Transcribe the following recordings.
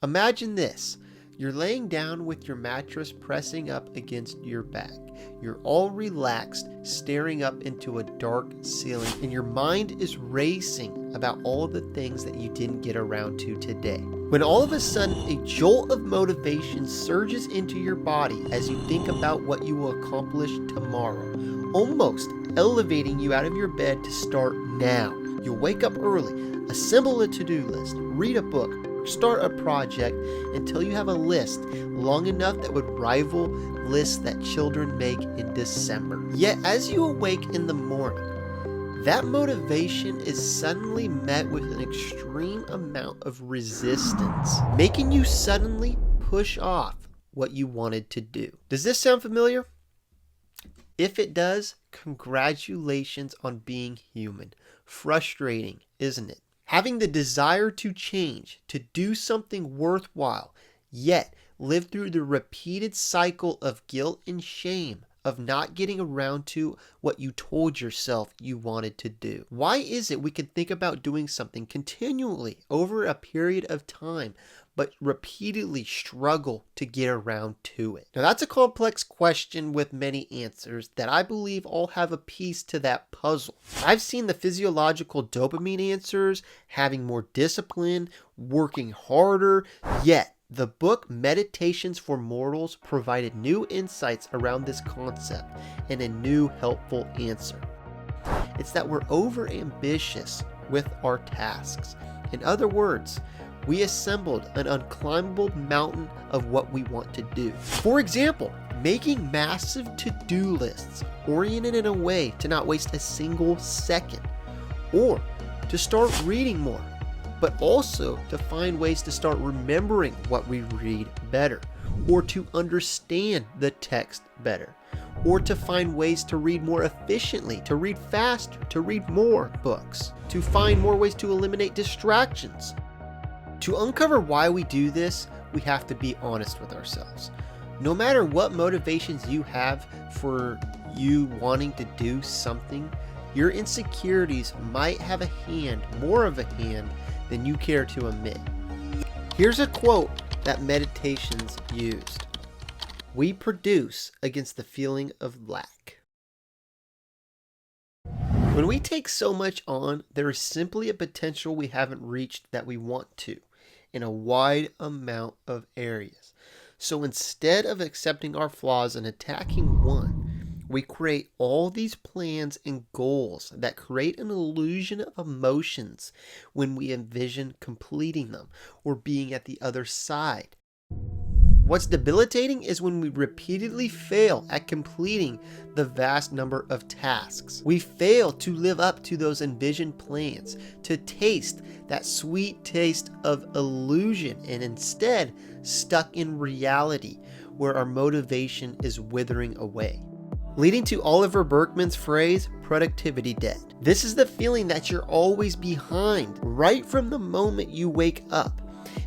Imagine this. You're laying down with your mattress pressing up against your back. You're all relaxed, staring up into a dark ceiling, and your mind is racing about all the things that you didn't get around to today. When all of a sudden, a jolt of motivation surges into your body as you think about what you will accomplish tomorrow, almost elevating you out of your bed to start now. You'll wake up early, assemble a to-do list, read a book, start a project until you have a list long enough that would rival lists that children make in December. Yet as you awake in the morning, that motivation is suddenly met with an extreme amount of resistance, making you suddenly push off what you wanted to do. Does this sound familiar? If it does, congratulations on being human. Frustrating, isn't it? Having the desire to change, to do something worthwhile, yet live through the repeated cycle of guilt and shame of not getting around to what you told yourself you wanted to do. Why is it we can think about doing something continually over a period of time, but repeatedly struggle to get around to it? Now that's a complex question with many answers that I believe all have a piece to that puzzle. I've seen the physiological dopamine answers, having more discipline, working harder, yet the book Meditations for Mortals provided new insights around this concept and a new helpful answer. It's that we're overambitious with our tasks. In other words, we assembled an unclimbable mountain of what we want to do. For example, making massive to-do lists oriented in a way to not waste a single second, or to start reading more, but also to find ways to start remembering what we read better, or to understand the text better, or to find ways to read more efficiently, to read faster, to read more books, to find more ways to eliminate distractions. To uncover why we do this, we have to be honest with ourselves. No matter what motivations you have for you wanting to do something, your insecurities might have more of a hand than you care to admit. Here's a quote that Meditations used. We produce against the feeling of lack. When we take so much on, there is simply a potential we haven't reached that we want to, in a wide amount of areas. So instead of accepting our flaws and attacking one, we create all these plans and goals that create an illusion of emotions when we envision completing them or being at the other side. What's debilitating is when we repeatedly fail at completing the vast number of tasks. We fail to live up to those envisioned plans, to taste that sweet taste of illusion, and instead stuck in reality where our motivation is withering away. Leading to Oliver Burkeman's phrase, productivity debt. This is the feeling that you're always behind right from the moment you wake up.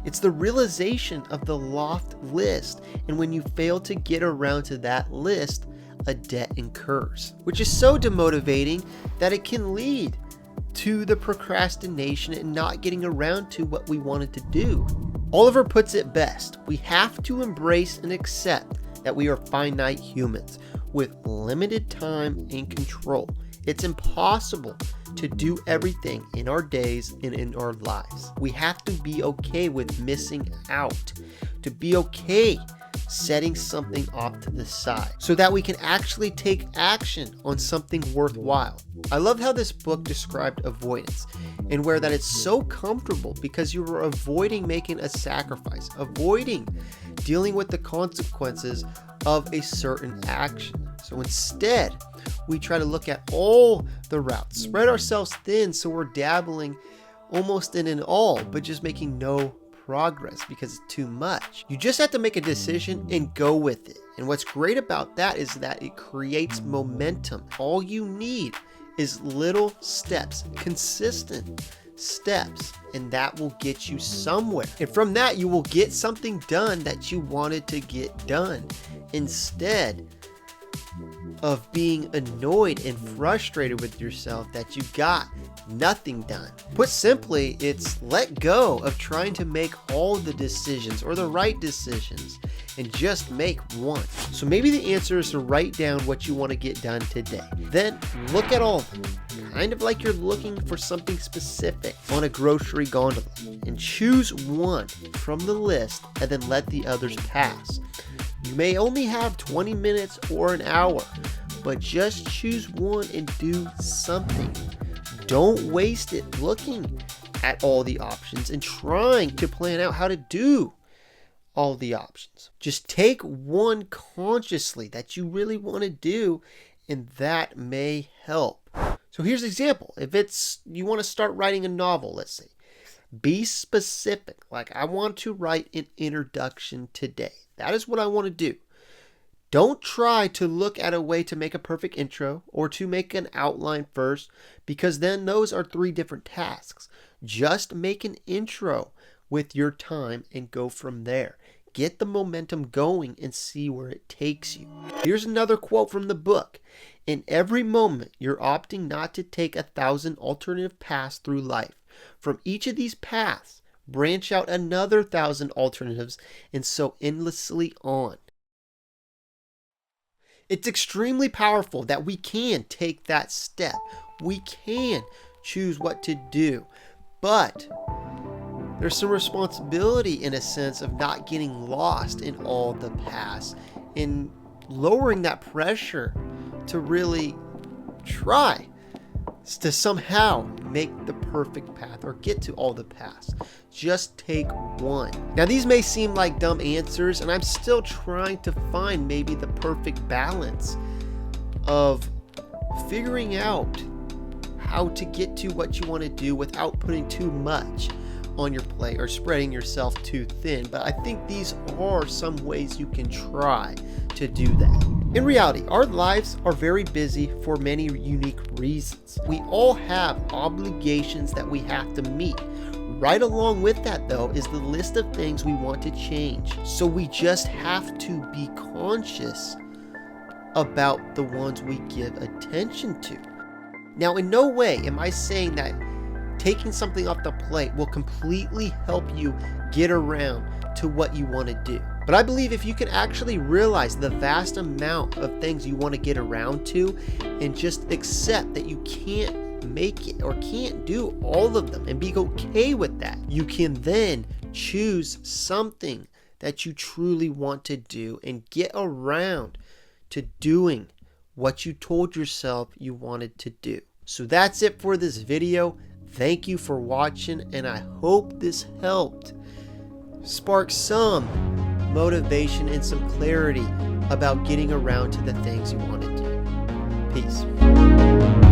It's the realization of the loft list, and when you fail to get around to that list, a debt incurs, which is so demotivating that it can lead to the procrastination and not getting around to what we wanted to do. Oliver puts it best. We have to embrace and accept that we are finite humans with limited time and control. It's impossible to do everything in our days and in our lives. We have to be okay with missing out, to be okay setting something off to the side so that we can actually take action on something worthwhile. I love how this book described avoidance and where that it's so comfortable because you were avoiding making a sacrifice, avoiding dealing with the consequences of a certain action. So instead, we try to look at all the routes, spread ourselves thin so we're dabbling almost in all, but just making no progress because it's too much. You just have to make a decision and go with it. And what's great about that is that it creates momentum. All you need is little steps, consistent steps, and that will get you somewhere. And from that, you will get something done that you wanted to get done, instead of being annoyed and frustrated with yourself that you got nothing done. Put simply, it's let go of trying to make all the decisions or the right decisions and just make one. So maybe the answer is to write down what you want to get done today. Then look at all of them, kind of like you're looking for something specific on a grocery gondola, and choose one from the list and then let the others pass. You may only have 20 minutes or an hour, but just choose one and do something. Don't waste it looking at all the options and trying to plan out how to do all the options. Just take one consciously that you really want to do, and that may help. So here's an example. If it's you want to start writing a novel, let's say, be specific. Like, I want to write an introduction today. That is what I want to do. Don't try to look at a way to make a perfect intro or to make an outline first, because then those are 3 different tasks. Just make an intro with your time and go from there. Get the momentum going and see where it takes you. Here's another quote from the book. In every moment, you're opting not to take 1,000 alternative paths through life. From each of these paths, branch out another 1,000 alternatives, and so endlessly on. It's extremely powerful that we can take that step. We can choose what to do, but there's some responsibility in a sense of not getting lost in all the past and lowering that pressure to really try to somehow make the perfect path or get to all the paths. Just take one. Now, these may seem like dumb answers, and I'm still trying to find maybe the perfect balance of figuring out how to get to what you want to do without putting too much on your plate or spreading yourself too thin. But I think these are some ways you can try to do that. In reality, our lives are very busy for many unique reasons. We all have obligations that we have to meet. Right along with that, though, is the list of things we want to change. So we just have to be conscious about the ones we give attention to. Now, in no way am I saying that taking something off the plate will completely help you get around to what you want to do. But I believe if you can actually realize the vast amount of things you want to get around to and just accept that you can't make it or can't do all of them and be okay with that, you can then choose something that you truly want to do and get around to doing what you told yourself you wanted to do. So that's it for this video. Thank you for watching, and I hope this helped spark some motivation and some clarity about getting around to the things you want to do. Peace.